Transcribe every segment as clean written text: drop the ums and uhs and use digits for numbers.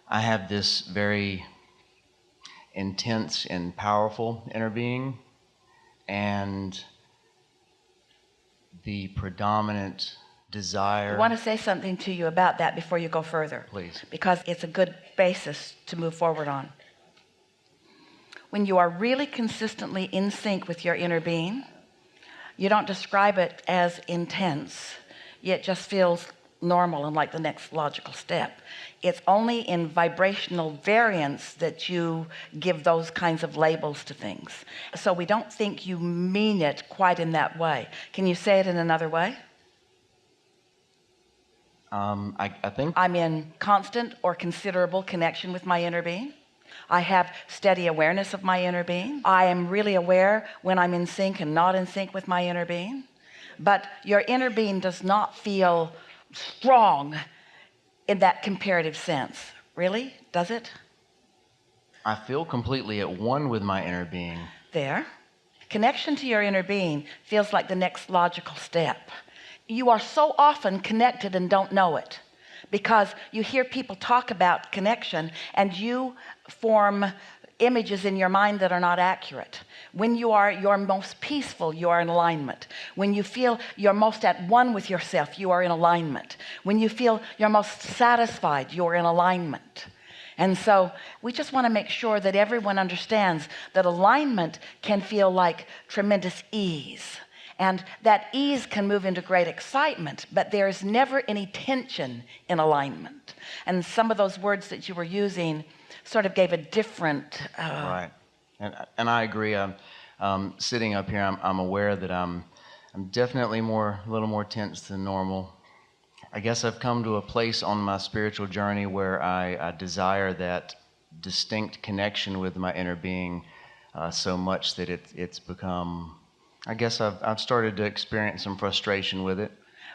I have this very intense and powerful inner being, and the predominant desire... I want to say something to you about that before you go further. Please. Because it's a good basis to move forward on. When you are really consistently in sync with your inner being, you don't describe it as intense. It just feels normal and like the next logical step. It's only in vibrational variance that you give those kinds of labels to things. So we don't think you mean it quite in that way. Can you say it in another way? I think I'm in constant or considerable connection with my inner being. I have steady awareness of my inner being. I am really aware when I'm in sync and not in sync with my inner being. But your inner being does not feel strong in that comparative sense. Really? Does it? I feel completely at one with my inner being. There. Connection to your inner being feels like the next logical step. You are so often connected and don't know it, because you hear people talk about connection and you form images in your mind that are not accurate. When you are your most peaceful, you are in alignment. When you feel you're most at one with yourself, you are in alignment. When you feel you're most satisfied, you're in alignment. And so we just want to make sure that everyone understands that alignment can feel like tremendous ease. And that ease can move into great excitement, but there's never any tension in alignment. And some of those words that you were using sort of gave a different... Right. And I agree. Sitting up here, I'm aware that I'm definitely a little more tense than normal. I guess I've come to a place on my spiritual journey where I desire that distinct connection with my inner being so much that it's become... I guess I've started to experience some frustration with it.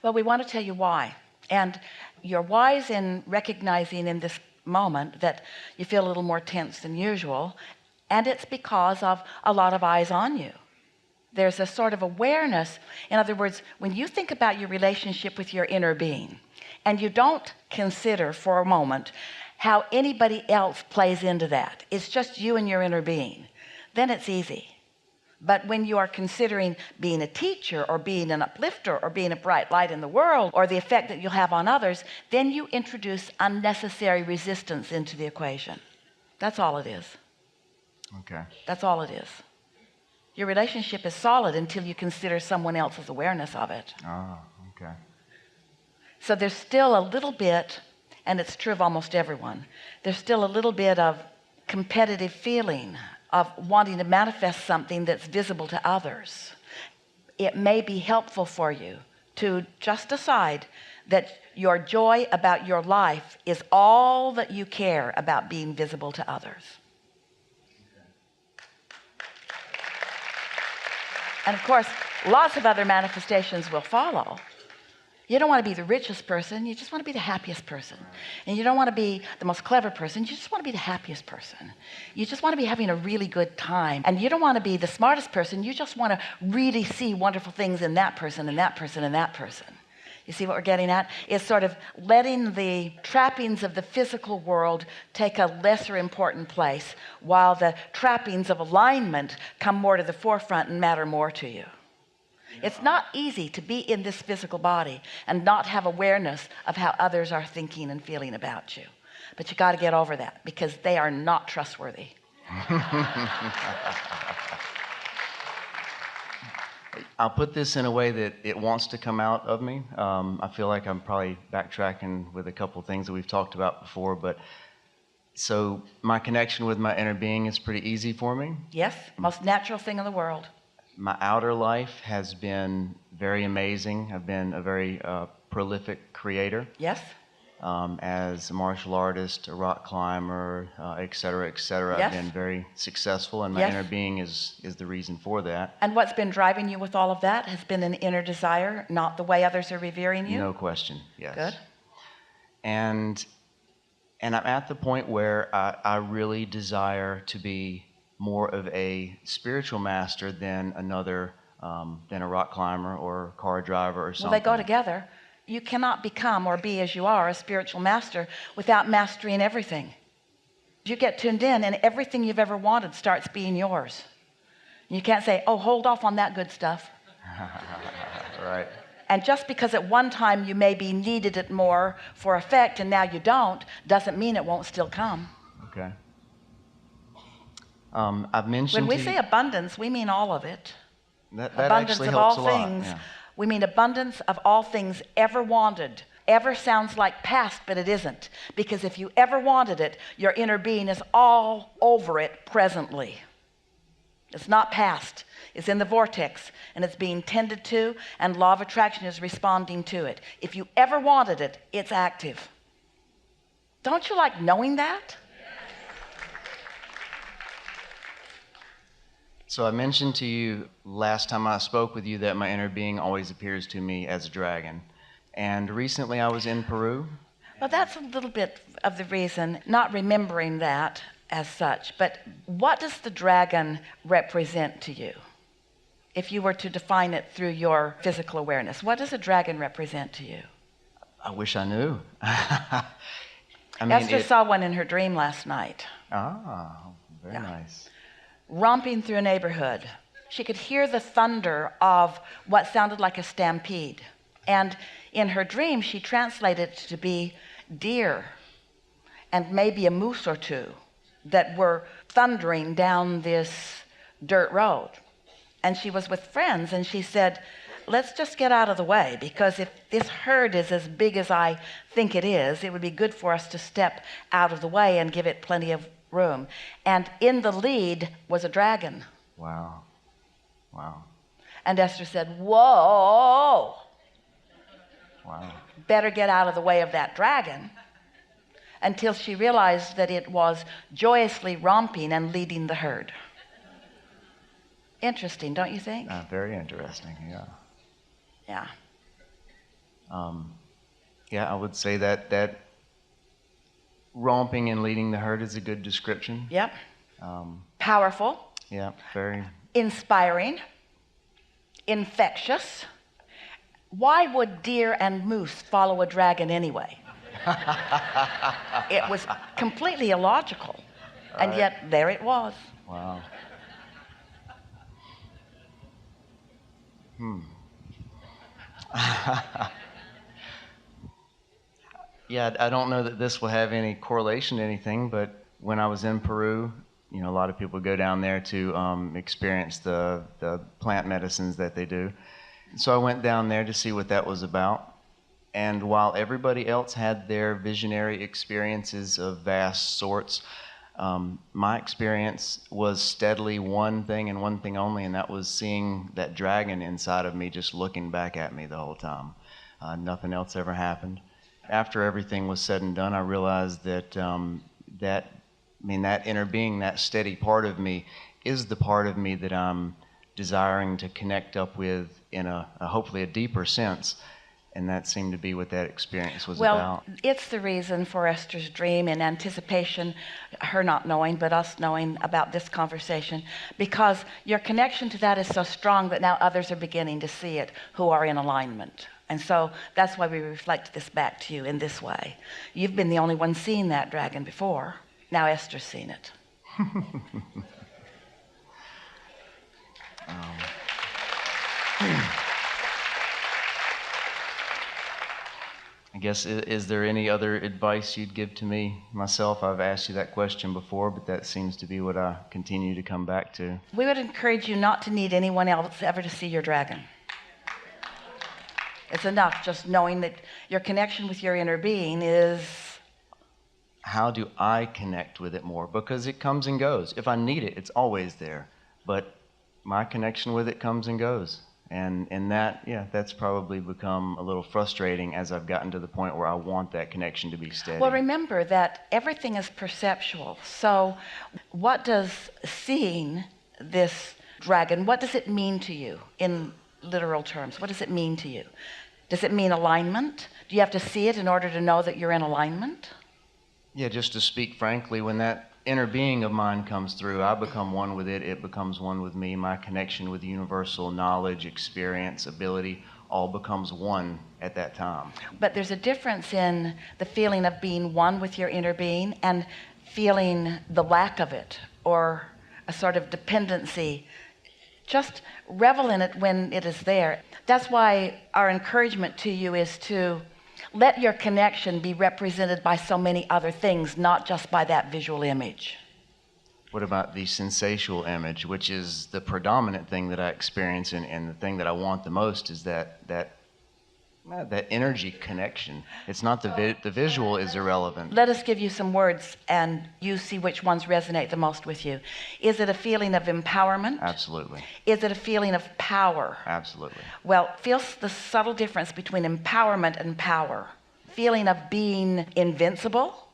Well, we want to tell you why. And you're wise in recognizing in this moment that you feel a little more tense than usual. And it's because of a lot of eyes on you. There's a sort of awareness. In other words, when you think about your relationship with your inner being, and you don't consider for a moment how anybody else plays into that, it's just you and your inner being, then it's easy. But when you are considering being a teacher or being an uplifter or being a bright light in the world or the effect that you'll have on others, then you introduce unnecessary resistance into the equation. That's all it is. Okay. That's all it is. Your relationship is solid until you consider someone else's awareness of it. Oh, okay. So there's still a little bit, and it's true of almost everyone, there's still a little bit of competitive feeling of wanting to manifest something that's visible to others. It may be helpful for you to just decide that your joy about your life is all that you care about being visible to others. And of course, lots of other manifestations will follow. You don't want to be the richest person, you just want to be the happiest person. And you don't want to be the most clever person, you just want to be the happiest person. You just want to be having a really good time. And you don't want to be the smartest person, you just want to really see wonderful things in that person and that person and that person. You see what we're getting at? It's sort of letting the trappings of the physical world take a lesser important place while the trappings of alignment come more to the forefront and matter more to you. It's not easy to be in this physical body and not have awareness of how others are thinking and feeling about you. But you got to get over that because they are not trustworthy. I'll put this in a way that it wants to come out of me. I feel like I'm probably backtracking with a couple of things that we've talked about before, but so my connection with my inner being is pretty easy for me. Yes, most natural thing in the world. My outer life has been very amazing. I've been a very prolific creator. Yes. As a martial artist, a rock climber, et cetera, et cetera. Yes. I've been very successful, and my Yes. inner being is the reason for that. And what's been driving you with all of that has been an inner desire, not the way others are revering you? No question, yes. Good. And I'm at the point where I really desire to be more of a spiritual master than another, than a rock climber or car driver or something. Well, they go together. You cannot become or be as you are a spiritual master without mastering everything. You get tuned in and everything you've ever wanted starts being yours. You can't say, oh, hold off on that good stuff. Right. And just because at one time you maybe needed it more for effect and now you don't, doesn't mean it won't still come. Okay. I've mentioned When we say abundance, we mean all of it. that Abundance actually of helps all a lot. things. Yeah. We mean abundance of all things ever wanted. Ever sounds like past, but it isn't. Because if you ever wanted it, your inner being is all over it presently. It's not past. It's in the vortex, and it's being tended to, and law of attraction is responding to it. If you ever wanted it, it's active. Don't you like knowing that? So I mentioned to you last time I spoke with you that my inner being always appears to me as a dragon. And recently I was in Peru. Well, that's a little bit of the reason, not remembering that as such, but what does the dragon represent to you? If you were to define it through your physical awareness, what does a dragon represent to you? I wish I knew. I mean, Esther saw one in her dream last night. Ah, very Yeah. nice. Romping through a neighborhood. She could hear the thunder of what sounded like a stampede. And in her dream, she translated it to be deer and maybe a moose or two that were thundering down this dirt road. And she was with friends, and she said, let's just get out of the way, because if this herd is as big as I think it is, it would be good for us to step out of the way and give it plenty of room. And in the lead was a dragon. Wow. Wow. And Esther said, whoa, Wow. better get out of the way of that dragon, until she realized that it was joyously romping and leading the herd. Interesting, don't you think? Very interesting, yeah. Yeah. Yeah, I would say that romping and leading the herd is a good description. Yep. Um, Powerful, yeah, very. inspiring, infectious. Why would deer and moose follow a dragon anyway? It was completely illogical. And Right. yet there it was. Wow. Yeah, I don't know that this will have any correlation to anything, but when I was in Peru, you know, a lot of people go down there to experience the plant medicines that they do. So I went down there to see what that was about. And while everybody else had their visionary experiences of vast sorts, my experience was steadily one thing and one thing only, and that was seeing that dragon inside of me just looking back at me the whole time. Nothing else ever happened. After everything was said and done, I realized that that inner being, that steady part of me, is the part of me that I'm desiring to connect up with in a hopefully a deeper sense. And that seemed to be what that experience was about. Well, it's the reason for Esther's dream in anticipation, her not knowing, but us knowing about this conversation, because your connection to that is so strong that now others are beginning to see it who are in alignment. And so that's why we reflect this back to you in this way. You've been the only one seeing that dragon before. Now Esther's seen it. I guess, is there any other advice you'd give to me, myself? I've asked you that question before, but that seems to be what I continue to come back to. We would encourage you not to need anyone else ever to see your dragon. It's enough just knowing that your connection with your inner being is... How do I connect with it more? Because it comes and goes. If I need it, it's always there. But my connection with it comes and goes. And that, yeah, that's probably become a little frustrating as I've gotten to the point where I want that connection to be steady. Well, remember that everything is perceptual. So what does seeing this dragon, what does it mean to you in literal terms? What does it mean to you? Does it mean alignment? Do you have to see it in order to know that you're in alignment? Yeah, just to speak frankly, when that inner being of mine comes through, I become one with it, it becomes one with me. My connection with universal knowledge, experience, ability, all becomes one at that time. But there's a difference in the feeling of being one with your inner being and feeling the lack of it, or a sort of dependency. Just revel in it when it is there. That's why our encouragement to you is to let your connection be represented by so many other things, not just by that visual image. What about the sensational image, which is the predominant thing that I experience, and the thing that I want the most is that energy connection. It's not the visual is irrelevant. Let us give you some words and you see which ones resonate the most with you. Is it a feeling of empowerment? Absolutely. Is it a feeling of power? Absolutely. Well, feel the subtle difference between empowerment and power. Feeling of being invincible?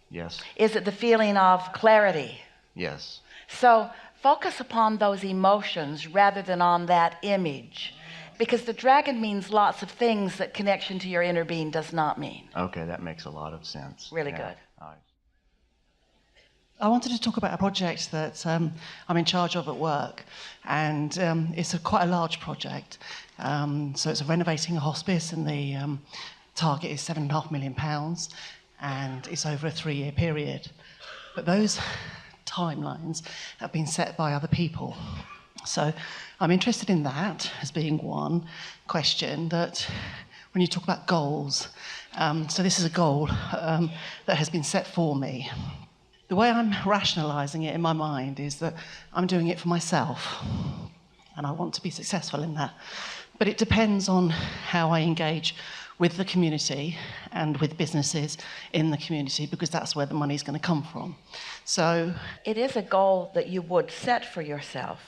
Yes. Is it the feeling of clarity? Yes. So focus upon those emotions rather than on that image, because the dragon means lots of things that connection to your inner being does not mean. Okay, that makes a lot of sense. Really Yeah. good. All right. I wanted to talk about a project that I'm in charge of at work, and it's quite a large project. So it's renovating a hospice, and the target is £7.5 million, and it's over a 3-year period. But those timelines have been set by other people. So I'm interested in that as being one question, that when you talk about goals, so this is a goal that has been set for me. The way I'm rationalising it in my mind is that I'm doing it for myself, and I want to be successful in that. But it depends on how I engage with the community and with businesses in the community, because that's where the money's going to come from. So it is a goal that you would set for yourself.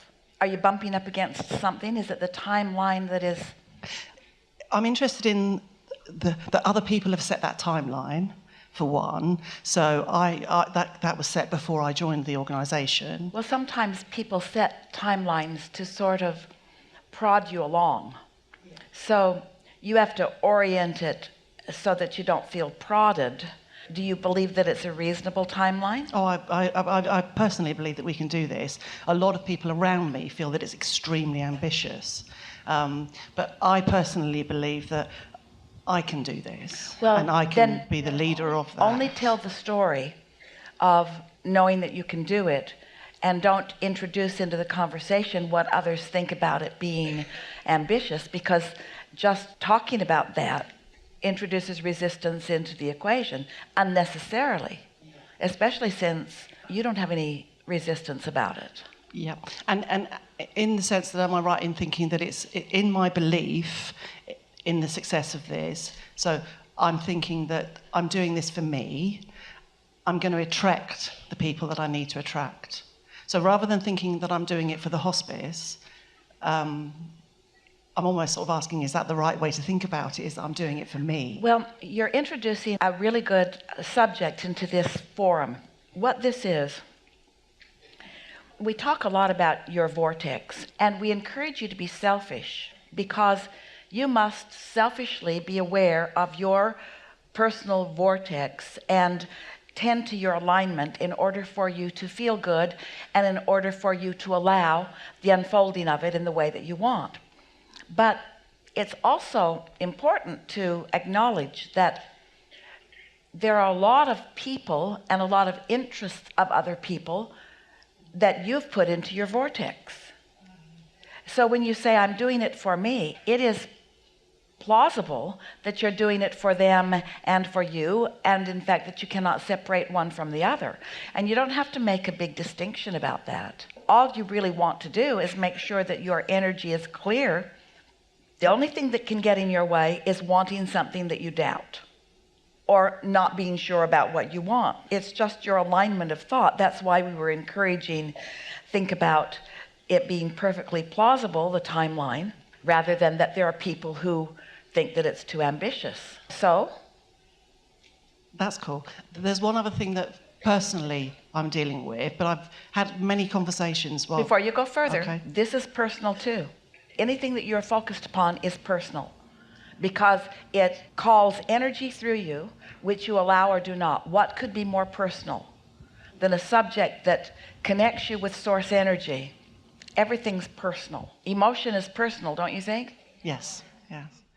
Are you bumping up against something? Is it the timeline that is? I'm interested in that other people have set that timeline, for one. So that was set before I joined the organisation. Well, sometimes people set timelines to sort of prod you along. So you have to orient it so that you don't feel prodded. Do you believe that it's a reasonable timeline? Oh, I personally believe that we can do this. A lot of people around me feel that it's extremely ambitious. But I personally believe that I can do this. Well, and I can be the leader of that. Only tell the story of knowing that you can do it, and don't introduce into the conversation what others think about it being ambitious, because just talking about that introduces resistance into the equation unnecessarily, especially since you don't have any resistance about it. Yeah, and in the sense that, am I right in thinking that it's in my belief in the success of this? So I'm thinking that I'm doing this for me. I'm going to attract the people that I need to attract. So rather than thinking that I'm doing it for the hospice, I'm almost sort of asking, is that the right way to think about it, is that I'm doing it for me? Well, you're introducing a really good subject into this forum. What this is, we talk a lot about your vortex, and we encourage you to be selfish, because you must selfishly be aware of your personal vortex and tend to your alignment in order for you to feel good and in order for you to allow the unfolding of it in the way that you want. But it's also important to acknowledge that there are a lot of people and a lot of interests of other people that you've put into your vortex. So when you say, I'm doing it for me, it is plausible that you're doing it for them and for you, and in fact that you cannot separate one from the other. And you don't have to make a big distinction about that. All you really want to do is make sure that your energy is clear. The only thing that can get in your way is wanting something that you doubt, or not being sure about what you want. It's just your alignment of thought. That's why we were encouraging, think about it being perfectly plausible, the timeline, rather than that there are people who think that it's too ambitious. So? That's cool. There's one other thing that personally I'm dealing with, but I've had many conversations. Before you go further, okay. This is personal too. Anything that you're focused upon is personal, because it calls energy through you, which you allow or do not. What could be more personal than a subject that connects you with source energy? Everything's personal. Emotion is personal, don't you think? Yes. Yes.